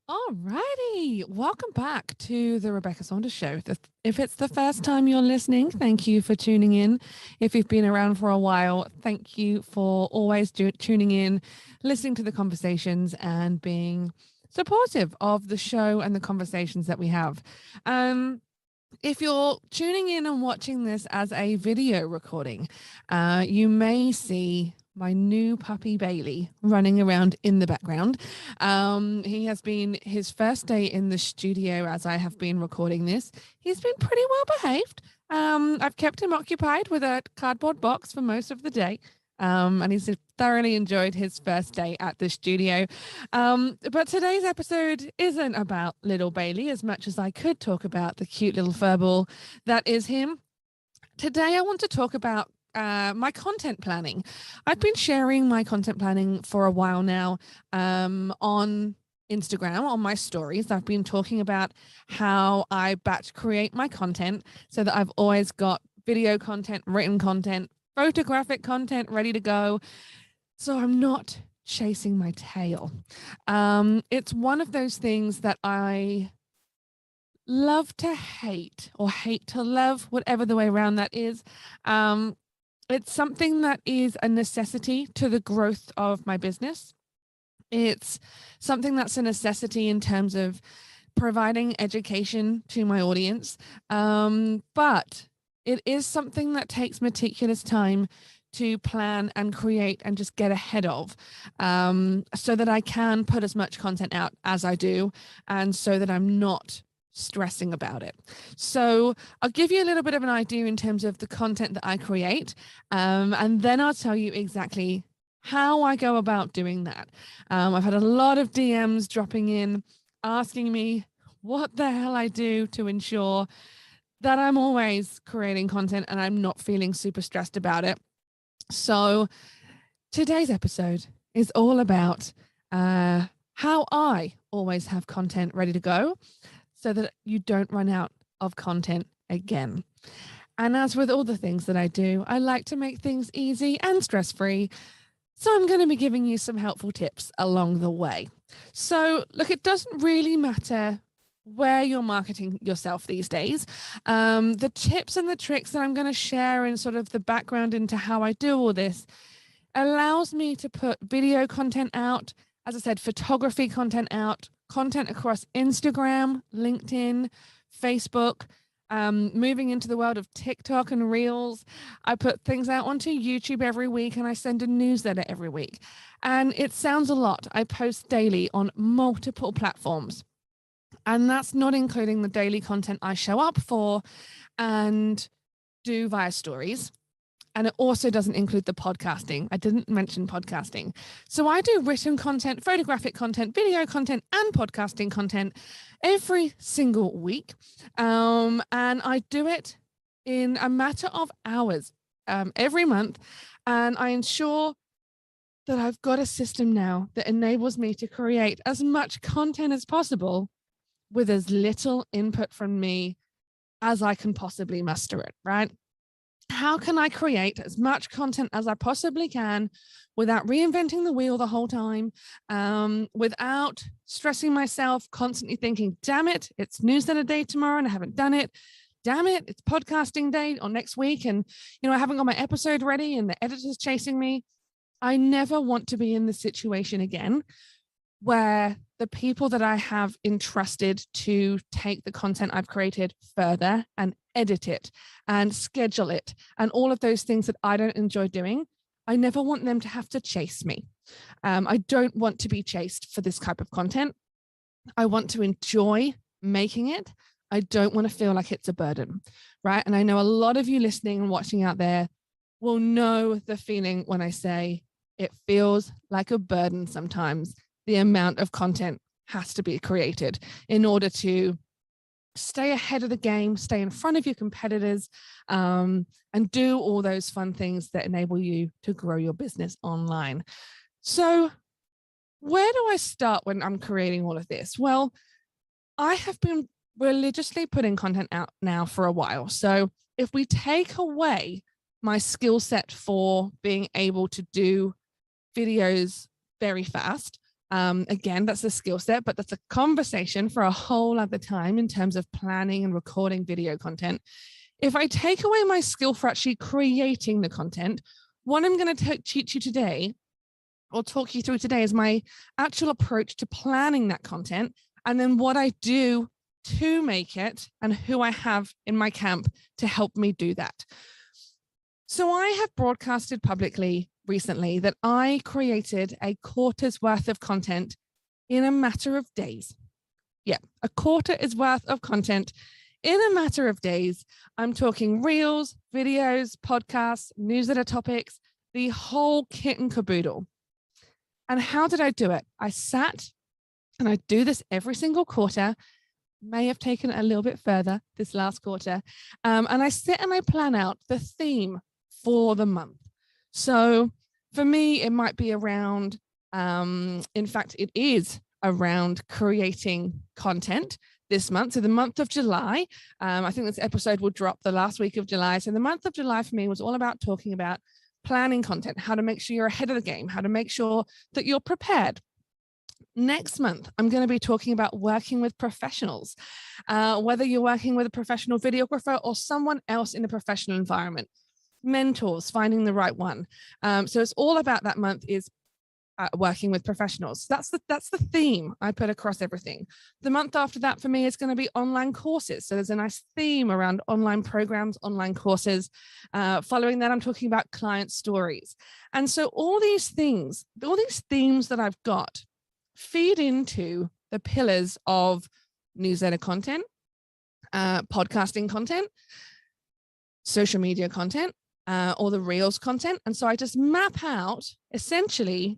Alrighty, welcome back to the Rebecca Saunders Show. If it's the first time you're listening, thank you for tuning in. If you've been around for a while, thank you for always tuning in, listening to the conversations, and being supportive of the show and the conversations that we have. If you're tuning in and watching this as a video recording, you may see my new puppy Bailey running around in the background. He has been his first day in the studio as I have been recording this. He's been pretty well behaved. I've kept him occupied with a cardboard box for most of the day. And he's thoroughly enjoyed his first day at the studio. But today's episode isn't about little Bailey as much as I could talk about the cute little furball that is him. Today, I want to talk about my content planning. I've been sharing my content planning for a while now on Instagram, on my stories. I've been talking about how I batch create my content so that I've always got video content, written content, photographic content ready to go. So I'm not chasing my tail. It's one of those things that I love to hate or hate to love, whatever the way around that is. It's something that is a necessity to the growth of my business. It's something that's a necessity in terms of providing education to my audience. But it is something that takes meticulous time to plan and create and just get ahead of, so that I can put as much content out as I do, and so that I'm not stressing about it. So I'll give you a little bit of an idea in terms of the content that I create, and then I'll tell you exactly how I go about doing that. I've had a lot of DMs dropping in asking me what the hell I do to ensure that I'm always creating content and I'm not feeling super stressed about it. So today's episode is all about how I always have content ready to go so that you don't run out of content again. And as with all the things that I do, I like to make things easy and stress-free. So I'm going to be giving you some helpful tips along the way. So look, it doesn't really matter where you're marketing yourself these days. The tips and the tricks that I'm going to share and sort of the background into how I do all this allows me to put video content out, as I said, photography content out, content across Instagram, LinkedIn, Facebook, moving into the world of TikTok and Reels. I put things out onto YouTube every week and I send a newsletter every week. And it sounds a lot. I post daily on multiple platforms. And that's not including the daily content I show up for and do via stories. And it also doesn't include the podcasting. I didn't mention podcasting. So I do written content, photographic content, video content, and podcasting content every single week. And I do it in a matter of hours every month. And I ensure that I've got a system now that enables me to create as much content as possible with as little input from me as I can possibly muster it, right? How can I create as much content as I possibly can without reinventing the wheel the whole time, without stressing myself, constantly thinking, damn it, it's newsletter day tomorrow and I haven't done it. Damn it, it's podcasting day or next week. And, I haven't got my episode ready and the editor's chasing me. I never want to be in this situation again where the people that I have entrusted to take the content I've created further and edit it and schedule it and all of those things that I don't enjoy doing, I never want them to have to chase me. I don't want to be chased for this type of content. I want to enjoy making it. I don't want to feel like it's a burden, right? And I know a lot of you listening and watching out there will know the feeling when I say it feels like a burden sometimes. The amount of content has to be created in order to stay ahead of the game, stay in front of your competitors, and do all those fun things that enable you to grow your business online. So where do I start when I'm creating all of this? Well, I have been religiously putting content out now for a while. So if we take away my skill set for being able to do videos very fast, Again, that's a skill set, but that's a conversation for a whole other time in terms of planning and recording video content. If I take away my skill for actually creating the content, what I'm going to teach you today or talk you through today is my actual approach to planning that content, and then what I do to make it and who I have in my camp to help me do that. So I have broadcasted publicly recently that I created a quarter's worth of content in a matter of days. Yeah, a quarter is worth of content in a matter of days. I'm talking reels, videos, podcasts, newsletter topics, the whole kit and caboodle. And how did I do it? I sat, and I do this every single quarter, may have taken it a little bit further this last quarter. And I sit and I plan out the theme for the month. So for me, it might be around, in fact, it is around creating content this month. So the month of July, I think this episode will drop the last week of July. So the month of July for me was all about talking about planning content, how to make sure you're ahead of the game, how to make sure that you're prepared. Next month, I'm going to be talking about working with professionals, whether you're working with a professional videographer or someone else in a professional environment, mentors, finding the right one. So it's all about that month is working with professionals. That's the theme I put across everything. The month after that for me is going to be online courses. So there's a nice theme around online programs, online courses. Following that, I'm talking about client stories. And so all these things, all these themes that I've got feed into the pillars of newsletter content, podcasting content, social media content, or the Reels content. And so I just map out essentially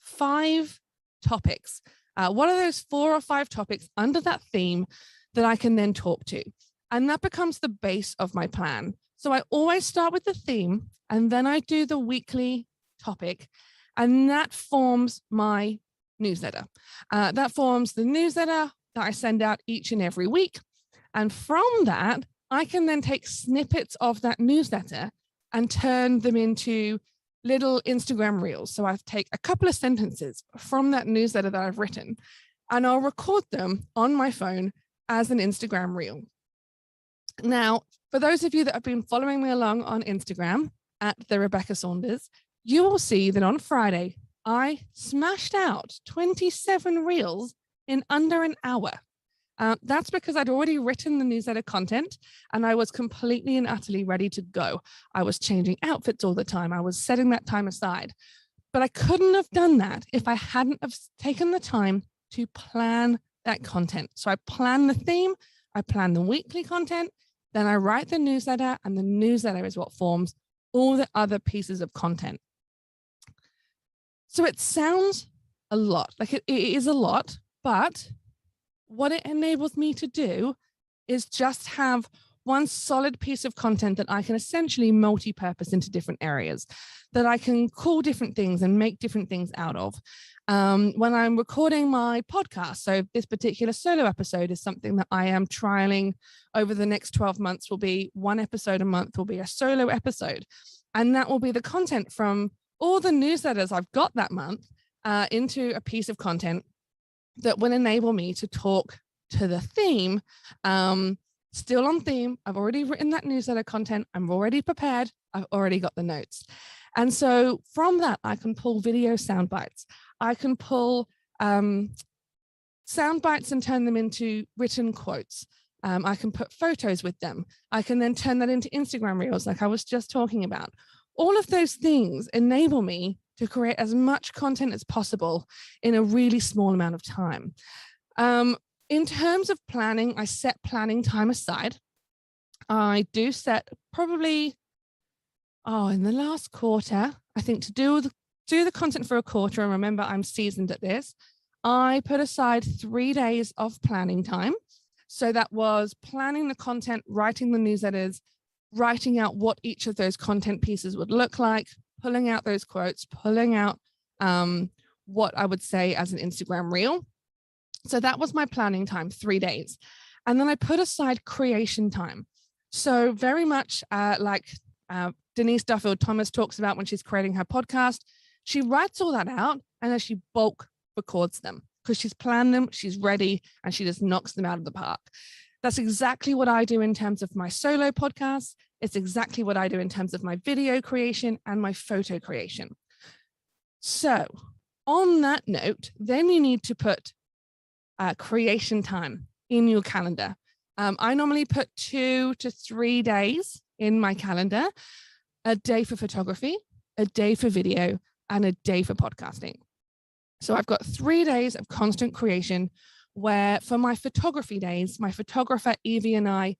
5 topics. What are those 4 or 5 topics under that theme that I can then talk to? And that becomes the base of my plan. So I always start with the theme, and then I do the weekly topic, and that forms my newsletter. That forms the newsletter that I send out each and every week. And from that, I can then take snippets of that newsletter and turn them into little Instagram reels. So I take a couple of sentences from that newsletter that I've written, and I'll record them on my phone as an Instagram reel. Now, for those of you that have been following me along on Instagram at the Rebecca Saunders, you will see that on Friday, I smashed out 27 reels in under an hour. That's because I'd already written the newsletter content and I was completely and utterly ready to go. I was changing outfits all the time. I was setting that time aside. But I couldn't have done that if I hadn't have taken the time to plan that content. So I plan the theme, I plan the weekly content, then I write the newsletter, and the newsletter is what forms all the other pieces of content. So it sounds a lot, like it is a lot, but what it enables me to do is just have one solid piece of content that I can essentially multi-purpose into different areas, that I can call different things and make different things out of. When I'm recording my podcast, so this particular solo episode is something that I am trialing over the next 12 months, will be 1 episode a month, will be a solo episode. And that will be the content from all the newsletters I've got that month into a piece of content that will enable me to talk to the theme. Still on theme, I've already written that newsletter content, I'm already prepared, I've already got the notes. And so from that, I can pull video sound bites. I can pull sound bites and turn them into written quotes. I can put photos with them. I can then turn that into Instagram reels like I was just talking about. All of those things enable me to create as much content as possible in a really small amount of time. In terms of planning, I set planning time aside. I do set probably, in the last quarter, I think to do the content for a quarter, and remember I'm seasoned at this, I put aside 3 days of planning time. So that was planning the content, writing the newsletters, writing out what each of those content pieces would look like, pulling out those quotes, pulling out what I would say as an Instagram reel. So that was my planning time, 3 days. And then I put aside creation time. So very much like Denise Duffield Thomas talks about when she's creating her podcast, she writes all that out and then she bulk records them because she's planned them, she's ready, and she just knocks them out of the park. That's exactly what I do in terms of my solo podcasts. It's exactly what I do in terms of my video creation and my photo creation. So on that note, then you need to put creation time in your calendar. I normally put 2 to 3 days in my calendar, a day for photography, a day for video, and a day for podcasting. So I've got 3 days of constant creation where for my photography days, my photographer Evie and I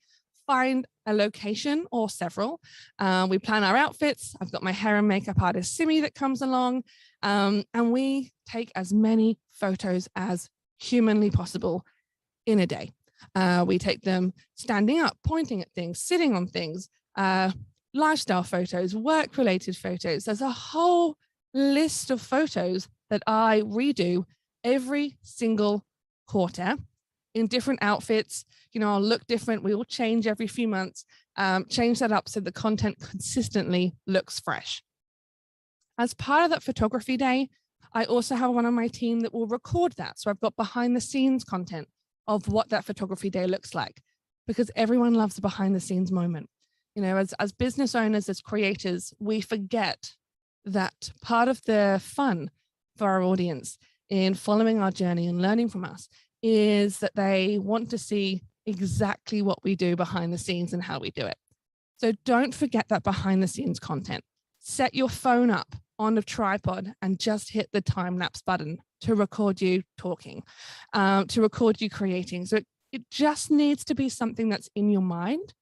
find a location or several. We plan our outfits. I've got my hair and makeup artist Simi that comes along, and we take as many photos as humanly possible in a day. We take them standing up, pointing at things, sitting on things, lifestyle photos, work-related photos. There's a whole list of photos that I redo every single quarter in different outfits. You know, I'll look different. We will change every few months, change that up so the content consistently looks fresh. As part of that photography day, I also have one on my team that will record that. So I've got behind the scenes content of what that photography day looks like, because everyone loves a behind the scenes moment. You know, as business owners, as creators, we forget that part of the fun for our audience in following our journey and learning from us is that they want to see exactly what we do behind the scenes and how we do it. So don't forget that behind the scenes content. Set your phone up on a tripod and just hit the time lapse button to record you talking, to record you creating. So it just needs to be something that's in your mind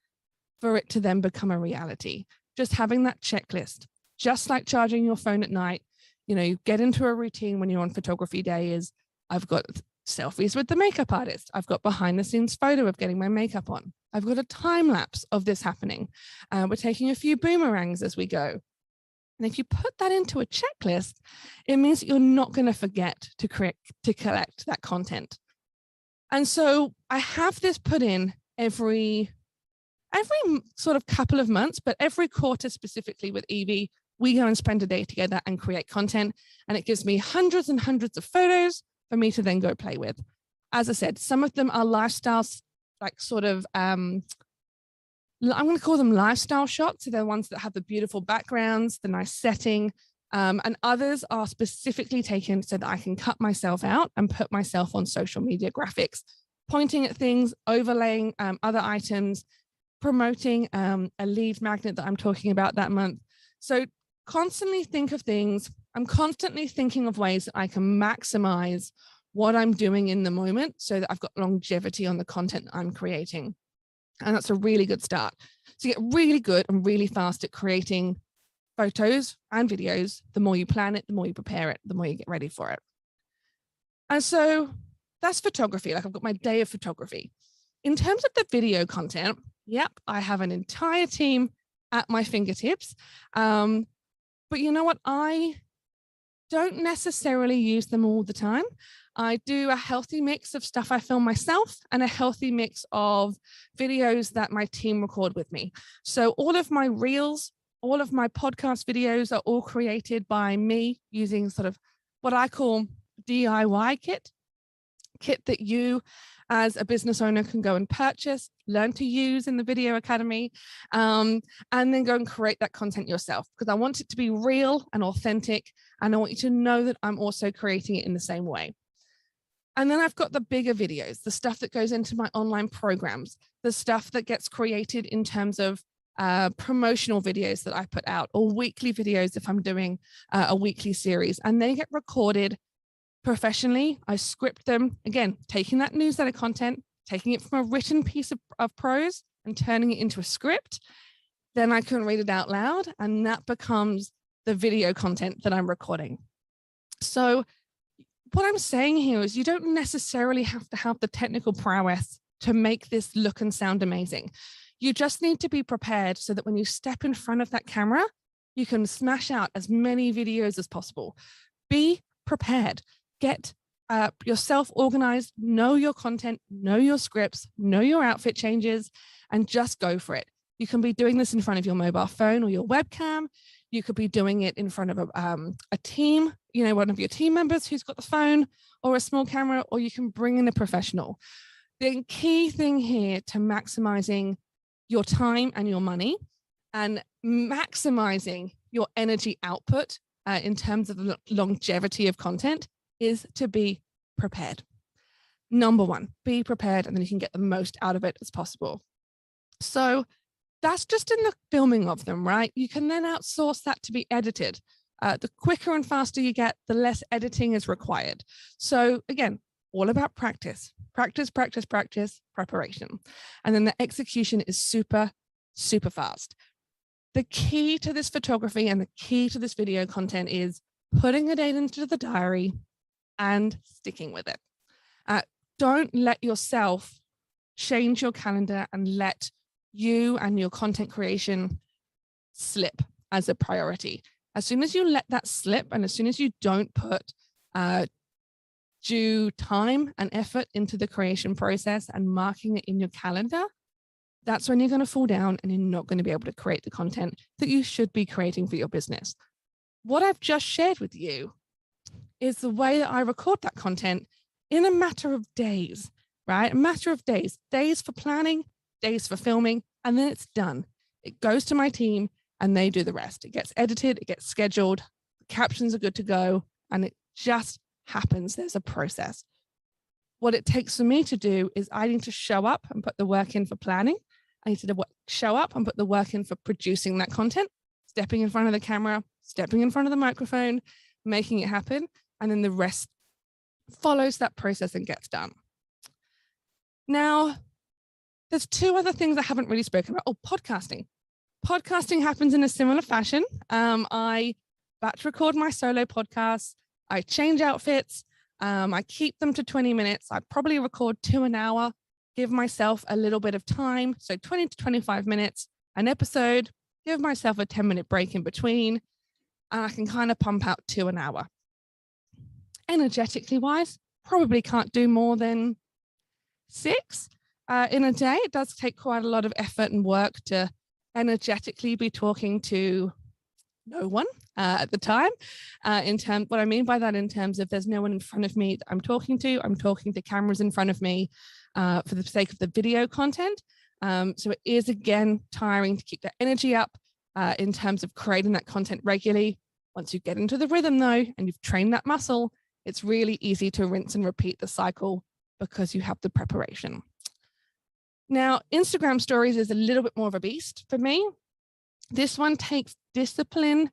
for it to then become a reality. Just having that checklist, just like charging your phone at night. You know, you get into a routine when you're on photography day is I've got selfies with the makeup artist. I've got behind the scenes photo of getting my makeup on. I've got a time lapse of this happening. We're taking a few boomerangs as we go. And if you put that into a checklist, it means that you're not going to forget to collect that content. And so I have this put in every sort of couple of months, but every quarter specifically with Evie, we go and spend a day together and create content. And it gives me hundreds and hundreds of photos for me to then go play with. As I said, some of them are lifestyles, like sort of, I'm going to call them lifestyle shots. So they're ones that have the beautiful backgrounds, the nice setting, and others are specifically taken so that I can cut myself out and put myself on social media graphics, pointing at things, overlaying other items, promoting a lead magnet that I'm talking about that month. So constantly think of things. I'm constantly thinking of ways that I can maximize what I'm doing in the moment so that I've got longevity on the content that I'm creating. And that's a really good start. So you get really good and really fast at creating photos and videos. The more you plan it, the more you prepare it, the more you get ready for it. And so that's photography. Like I've got my day of photography. In terms of the video content, yep, I have an entire team at my fingertips. But you know what? I don't necessarily use them all the time. I do a healthy mix of stuff I film myself and a healthy mix of videos that my team record with me. So all of my reels, all of my podcast videos are all created by me using sort of what I call DIY kit that you as a business owner can go and purchase, learn to use in the Video Academy, and then go and create that content yourself, because I want it to be real and authentic. And I want you to know that I'm also creating it in the same way. And then I've got the bigger videos, the stuff that goes into my online programs, the stuff that gets created in terms of promotional videos that I put out, or weekly videos if I'm doing a weekly series, and they get recorded professionally. I script them, again, taking that newsletter content, taking it from a written piece of prose and turning it into a script. Then I can read it out loud, and that becomes the video content that I'm recording. So what I'm saying here is you don't necessarily have to have the technical prowess to make this look and sound amazing. You just need to be prepared so that when you step in front of that camera, you can smash out as many videos as possible. Be prepared. Get yourself organized, know your content, know your scripts, know your outfit changes, and just go for it. You can be doing this in front of your mobile phone or your webcam. You could be doing it in front of a team, you know, one of your team members who's got the phone or a small camera, or you can bring in a professional. The key thing here to maximizing your time and your money and maximizing your energy output in terms of the longevity of content is to be prepared. Number one, be prepared, and then you can get the most out of it as possible. So that's just in the filming of them, right? You can then outsource that to be edited. The quicker and faster you get, the less editing is required. So again, all about practice, practice, practice, practice, preparation. And then the execution is super, super fast. The key to this photography and the key to this video content is putting a date into the diary and sticking with it. Don't let yourself change your calendar and let you and your content creation slip as a priority. As soon as you let that slip, and as soon as you don't put due time and effort into the creation process and marking it in your calendar, that's when you're going to fall down and you're not going to be able to create the content that you should be creating for your business. What I've just shared with you is the way that I record that content in a matter of days, right? A matter of days, days for planning, days for filming, and then it's done. It goes to my team and they do the rest. It gets edited, it gets scheduled, the captions are good to go, and it just happens. There's a process. What it takes for me to do is I need to show up and put the work in for planning. I need to show up and put the work in for producing that content, stepping in front of the camera, stepping in front of the microphone, making it happen, and then the rest follows that process and gets done. Now, there's two other things I haven't really spoken about. Oh, podcasting. Podcasting happens in a similar fashion. I batch record my solo podcasts. I change outfits. I keep them to 20 minutes. I probably record 2 an hour, give myself a little bit of time. So 20 to 25 minutes an episode, give myself a 10-minute break in between, and I can kind of pump out 2 an hour. Energetically wise, probably can't do more than 6 in a day. It does take quite a lot of effort and work to energetically be talking to no one at the time. What I mean by that in terms of there's no one in front of me that I'm talking to cameras in front of me for the sake of the video content. So it is, again, tiring to keep that energy up in terms of creating that content regularly. Once you get into the rhythm though, and you've trained that muscle, it's really easy to rinse and repeat the cycle because you have the preparation. Now, Instagram stories is a little bit more of a beast for me. This one takes discipline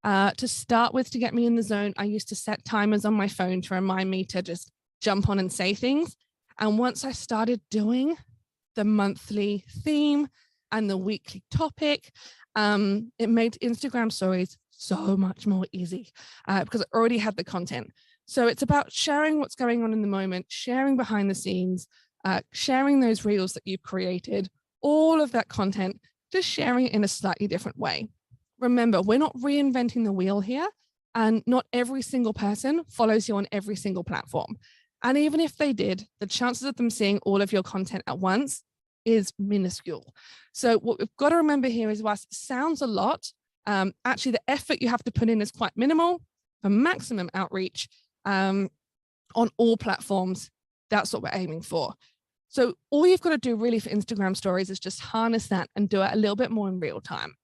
to start with to get me in the zone. I used to set timers on my phone to remind me to just jump on and say things. And once I started doing the monthly theme and the weekly topic, it made Instagram stories so much more easy because I already had the content. So it's about sharing what's going on in the moment, sharing behind the scenes, sharing those reels that you've created, all of that content, just sharing it in a slightly different way. Remember, we're not reinventing the wheel here, and not every single person follows you on every single platform. And even if they did, the chances of them seeing all of your content at once is minuscule. So what we've got to remember here is, whilst it sounds a lot, actually the effort you have to put in is quite minimal for maximum outreach on all platforms. That's what we're aiming for. So all you've got to do really for Instagram stories is just harness that and do it a little bit more in real time.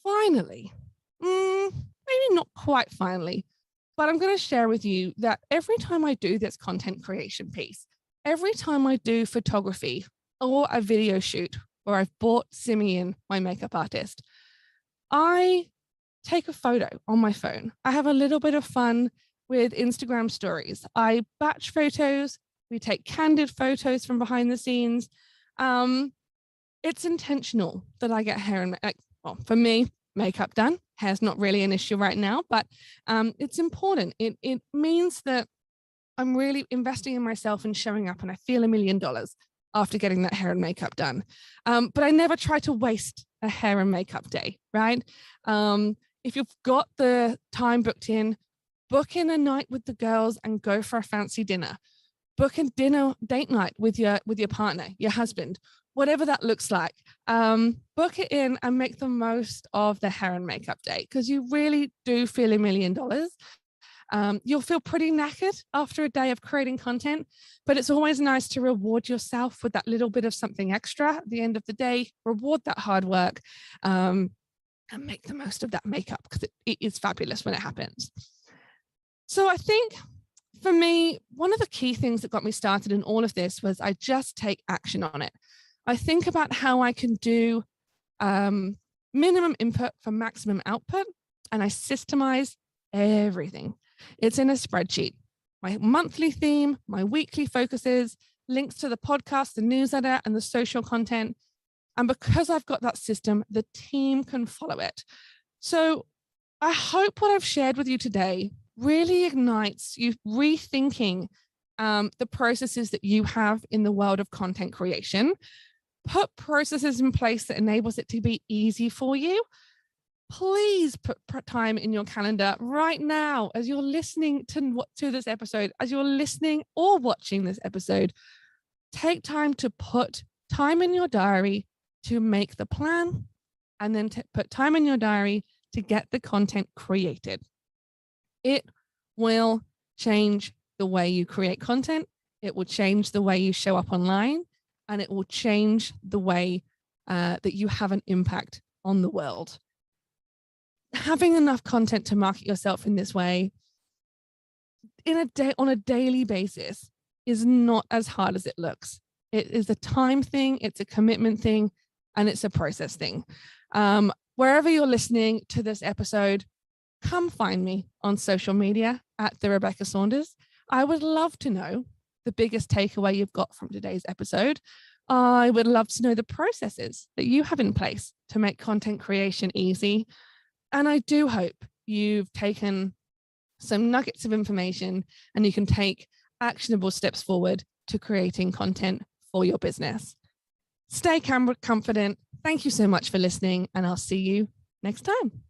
Finally, maybe not quite finally, but I'm going to share with you that every time I do this content creation piece, every time I do photography or a video shoot, or I've bought Simeon, my makeup artist, I take a photo on my phone. I have a little bit of fun with Instagram stories. I batch photos. We take candid photos from behind the scenes. It's intentional that I get hair and, well, for me, makeup done. Hair's not really an issue right now, but it's important. It means that I'm really investing in myself and showing up, and I feel $1 million after getting that hair and makeup done. But I never try to waste a hair and makeup day, right? If you've got the time booked in, book in a night with the girls and go for a fancy dinner. Book a dinner date night with your partner, your husband. whatever that looks like. Book it in and make the most of the hair and makeup day, because you really do feel $1 million. You'll feel pretty knackered after a day of creating content, but it's always nice to reward yourself with that little bit of something extra at the end of the day, reward that hard work, and make the most of that makeup, because it is fabulous when it happens. So I think for me, one of the key things that got me started in all of this was I just take action on it. I think about how I can do minimum input for maximum output, and I systemize everything. It's in a spreadsheet. My monthly theme, my weekly focuses, links to the podcast, the newsletter, and the social content. And because I've got that system, the team can follow it. So I hope what I've shared with you today really ignites you rethinking the processes that you have in the world of content creation. Put processes in place that enables it to be easy for you. Please put time in your calendar right now as you're listening to this episode, as you're listening or watching this episode. Take time to put time in your diary to make the plan, and then put time in your diary to get the content created. It will change the way you create content. It will change the way you show up online, and it will change the way that you have an impact on the world. Having enough content to market yourself in this way on a daily basis is not as hard as it looks. It is a time thing, it's a commitment thing, and it's a process thing. Wherever you're listening to this episode, come find me on social media at The Rebecca Saunders. I would love to know the biggest takeaway you've got from today's episode. I would love to know the processes that you have in place to make content creation easy. And I do hope you've taken some nuggets of information and you can take actionable steps forward to creating content for your business. Stay confident. Thank you so much for listening, and I'll see you next time.